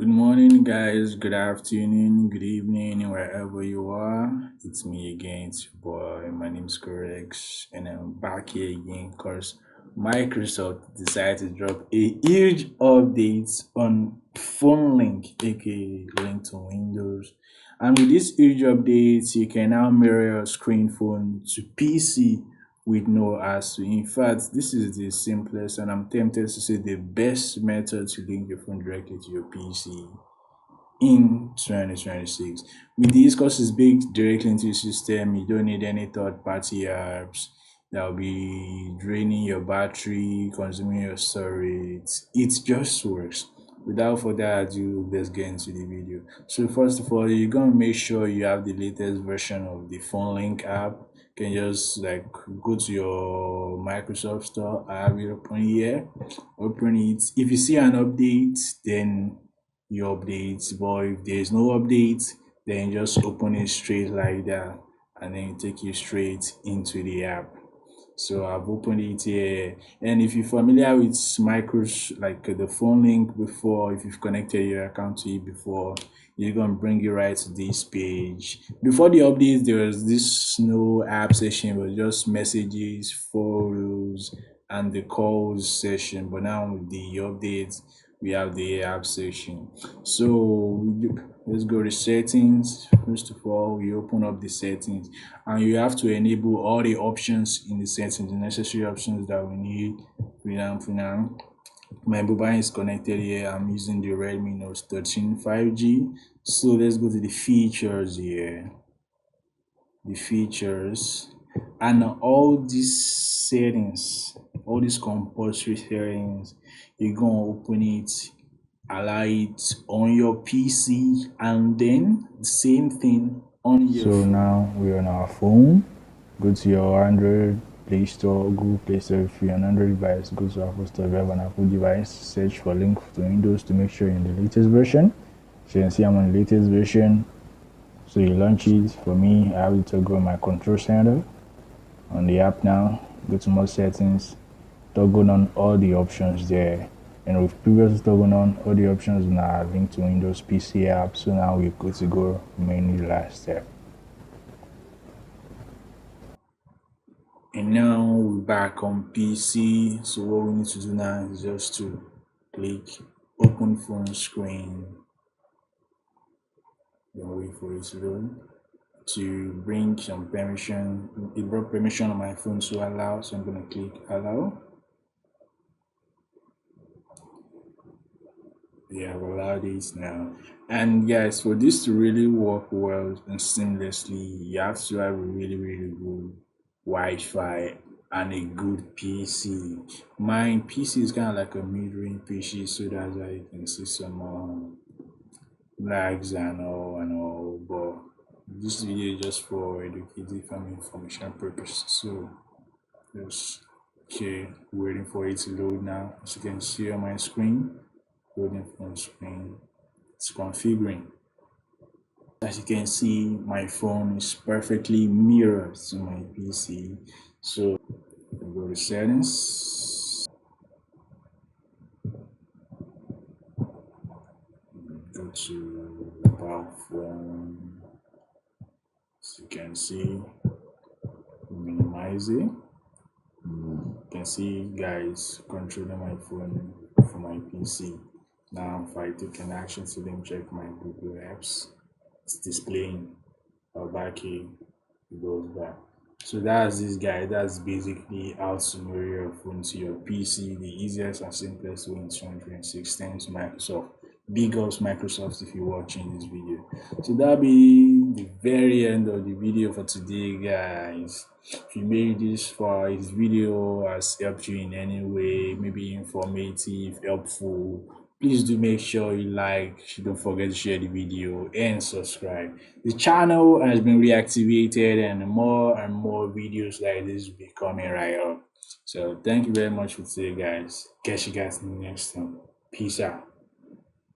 Good morning, guys. Good afternoon, good evening, wherever you are. It's me again, it's your boy. My name's Corex, and I'm back here again because Microsoft decided to drop a huge update on Phone Link, aka Link to Windows. And with this huge update, you can now mirror your screen phone to PC with no hassle. In fact, this is the simplest and I'm tempted to say the best method to link your phone directly to your PC in 2026. With this, because it's baked directly into the system, you don't need any third-party apps that will be draining your battery, consuming your storage. It just works. Without further ado, let's get into the video. So first of all, you're gonna make sure you have the latest version of the Phone Link app. You can just like go to your Microsoft store. I have it open here. Open it. If you see an update, then you update. But if there's no update, then just open it straight like that, and then it take you straight into the app. So I've opened it here, and if you're familiar with micros like the Phone Link before, if you've connected your account to it before, you're gonna bring you right to this page. Before the updates, there was this no app session, but just messages, photos, and the calls session. But now with the updates, we have the app section. So let's go to settings. First of all, we open up the settings, and you have to enable all the options in the settings, the necessary options that we need. For now, my mobile is connected here. I'm using the Redmi Note 13 5G. So let's go to the features here. The features, and all these settings, all these compulsory settings, you're gonna open it, allow it on your PC, and then the same thing on your phone. Now we're on our phone. Go to your Android Play Store, Google Play Store. If you're an Android device, go to Apple Store. If you have an Apple device, search for link to Windows to make sure you're in the latest version. So you can see I'm on the latest version. So you launch it. For me, I have it to go my control center on the app now. Go to more settings, toggle on all the options there. And with previously toggle on all the options now linked to Windows PC app. So now we're good to go mainly last step. And now we're back on PC. So what we need to do now is just to click open phone screen. Then wait for it to load. To bring some permission, it brought permission on my phone to allow, so I'm going to click allow. Yeah, I've allowed it now. And guys, for this to really work well and seamlessly, you have to have a really good Wi-Fi and a good PC. My PC is kind of like a mid-range PC, so that's why you can see some lags and all, but this video is just for educative and information purposes. So just okay, waiting for it to load now. As you can see on my screen, loading phone screen, it's configuring. As you can see, my phone is perfectly mirrored to my PC. So go to settings, go to about phone. As you can see, minimize it. You can see guys controlling my phone from my PC. Now if I take an action to them check my Google apps, it's displaying back here, it goes back. So that's this guy. That's basically how to mirror your phone to your PC, the easiest and simplest way in 2026. Thanks to Microsoft. Big ups Microsoft if you're watching this video. So that'll be the very end of the video for today, guys. If you made this far, this video has helped you in any way, maybe informative, helpful, please do make sure you like, don't forget to share the video and subscribe. The channel has been reactivated and more videos like this will be coming right up. So thank you very much for today, guys. Catch you guys in the next one. Peace out.